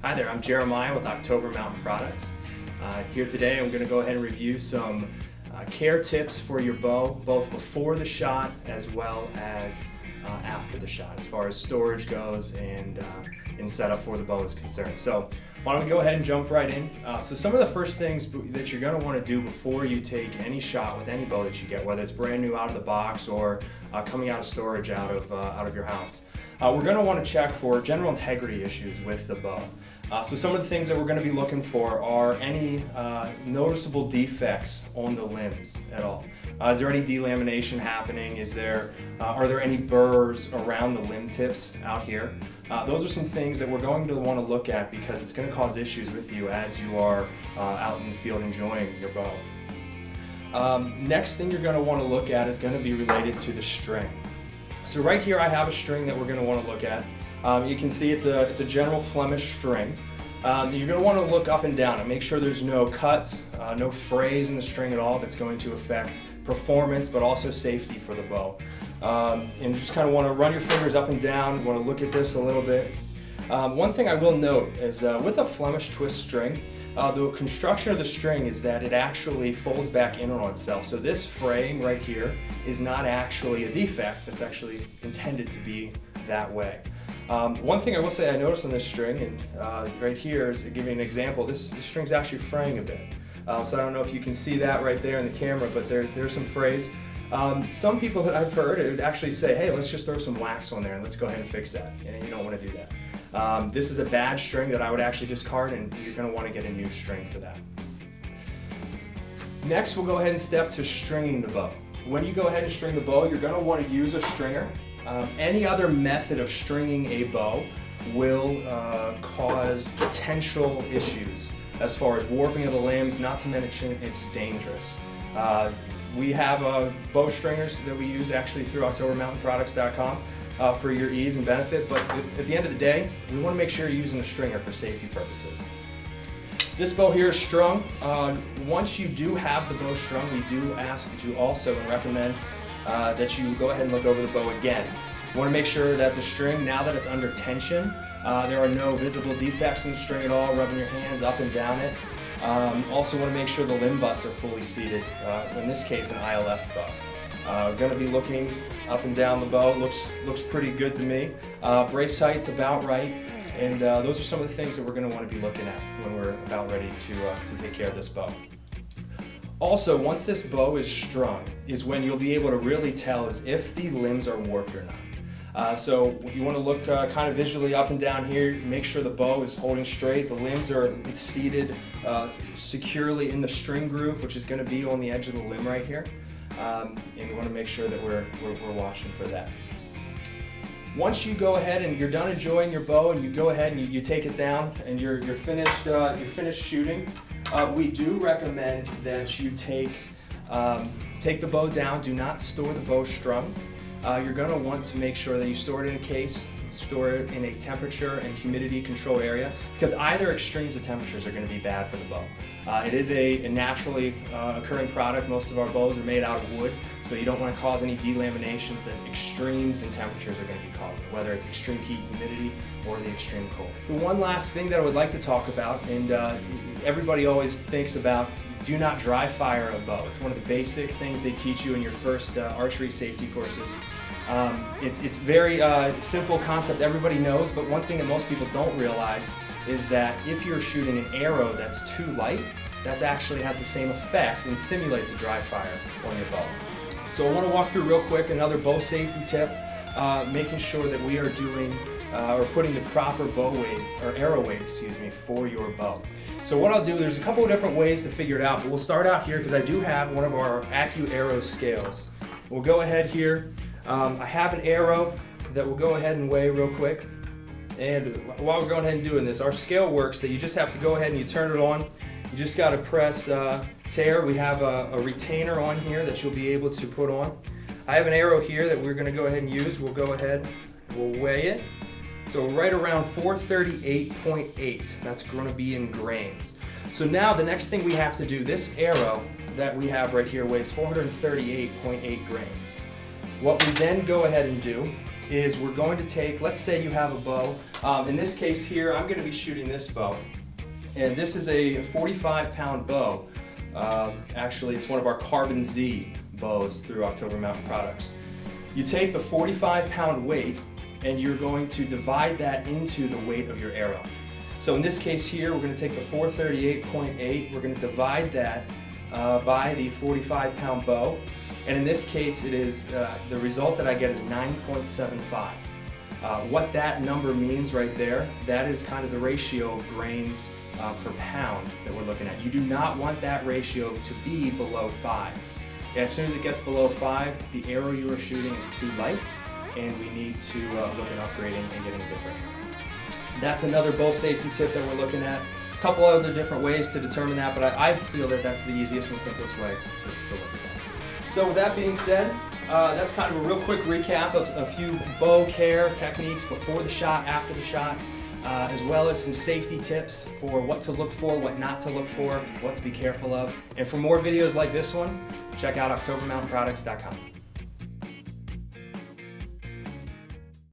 Hi there, I'm Jeremiah with October Mountain Products. Here today I'm going to go ahead and review some care tips for your bow, both before the shot as well as after the shot, as far as storage goes and setup for the bow is concerned. So why don't we go ahead and jump right in. So some of the first things that you're going to want to do before you take any shot with any bow that you get, whether it's brand new out of the box or coming out of storage out of your house. We're going to want to check for general integrity issues with the bow. So some of the things that we're going to be looking for are any noticeable defects on the limbs at all. Is there any delamination happening? Are there any burrs around the limb tips out here? Those are some things that we're going to want to look at because it's going to cause issues with you as you are out in the field enjoying your bow. Next thing you're going to want to look at is going to be related to the string. So right here I have a string that we're going to want to look at. You can see it's a general Flemish string. You're going to want to look up and down and make sure there's no cuts, no frays in the string at all that's going to affect performance but also safety for the bow. And you just kind of want to run your fingers up and down. You want to look at this a little bit. One thing I will note is with a Flemish twist string, the construction of the string is that it actually folds back in on itself. So this fraying right here is not actually a defect, it's actually intended to be that way. One thing I will say I noticed on this string, and right here is to give you an example, this string's actually fraying a bit. So I don't know if you can see that right there in the camera, but there's some frays. Some people that I've heard would actually say, hey, let's just throw some wax on there and let's go ahead and fix that. And you don't want to do that. This is a bad string that I would actually discard, and you're going to want to get a new string for that. Next, we'll go ahead and step to stringing the bow. When you go ahead and string the bow, you're going to want to use a stringer. Any other method of stringing a bow will cause potential issues as far as warping of the limbs, not to mention it's dangerous. We have bow stringers that we use actually through OctoberMountainProducts.com for your ease and benefit, but at the end of the day, we want to make sure you're using a stringer for safety purposes. This bow here is strung. Once you do have the bow strung, we do ask that you also and recommend that you go ahead and look over the bow again. You want to make sure that the string, now that it's under tension, there are no visible defects in the string at all, rubbing your hands up and down it. Also want to make sure the limb butts are fully seated, in this case an ILF bow. Going to be looking up and down the bow, looks pretty good to me. Brace height's about right, and those are some of the things that we're going to want to be looking at when we're about ready to take care of this bow. Also, once this bow is strung, is when you'll be able to really tell is if the limbs are warped or not. So you want to look kind of visually up and down here, make sure the bow is holding straight, the limbs are seated securely in the string groove, which is going to be on the edge of the limb right here. And we want to make sure that we're watching for that. Once you go ahead and you're done enjoying your bow and you go ahead and you take it down and you're finished shooting, we do recommend that you take the bow down. Do not store the bow strung. You're going to want to make sure that you store it in a case, store it in a temperature and humidity control area, because either extremes of temperatures are going to be bad for the bow. It is a naturally occurring product. Most of our bows are made out of wood, so you don't want to cause any delaminations that extremes in temperatures are going to be causing, whether it's extreme heat, humidity, or the extreme cold. The one last thing that I would like to talk about, and everybody always thinks about, do not dry fire a bow. It's one of the basic things they teach you in your first archery safety courses. It's very simple concept everybody knows, but one thing that most people don't realize is that if you're shooting an arrow that's too light, that actually has the same effect and simulates a dry fire on your bow. So I want to walk through real quick another bow safety tip, making sure that we are doing or putting the proper bow weight, or arrow weight, for your bow. So what I'll do, there's a couple of different ways to figure it out, but we'll start out here because I do have one of our AccuArrow scales. We'll go ahead here. I have an arrow that we'll go ahead and weigh real quick. And while we're going ahead and doing this, our scale works that you just have to go ahead and you turn it on. You just got to press tear. We have a retainer on here that you'll be able to put on. I have an arrow here that we're going to go ahead and use. We'll go ahead, we'll weigh it. So right around 438.8, that's going to be in grains. So now the next thing we have to do, this arrow that we have right here weighs 438.8 grains. What we then go ahead and do is we're going to take, let's say you have a bow. In this case here, I'm going to be shooting this bow. And this is a 45-pound bow. Actually, it's one of our Carbon Z bows through October Mountain Products. You take the 45-pound weight and you're going to divide that into the weight of your arrow. So in this case here, we're going to take the 438.8, we're going to divide that by the 45-pound bow. And in this case, it is the result that I get is 9.75. What that number means right there, that is kind of the ratio of grains per pound that we're looking at. You do not want that ratio to be below 5. As soon as it gets below 5, the arrow you are shooting is too light, and we need to look at upgrading and getting a different arrow. That's another bow safety tip that we're looking at. A couple other different ways to determine that, but I feel that that's the easiest and simplest way to look at that. So with that being said, that's kind of a real quick recap of a few bow care techniques before the shot, after the shot, as well as some safety tips for what to look for, what not to look for, what to be careful of. And for more videos like this one, check out OctoberMountainProducts.com.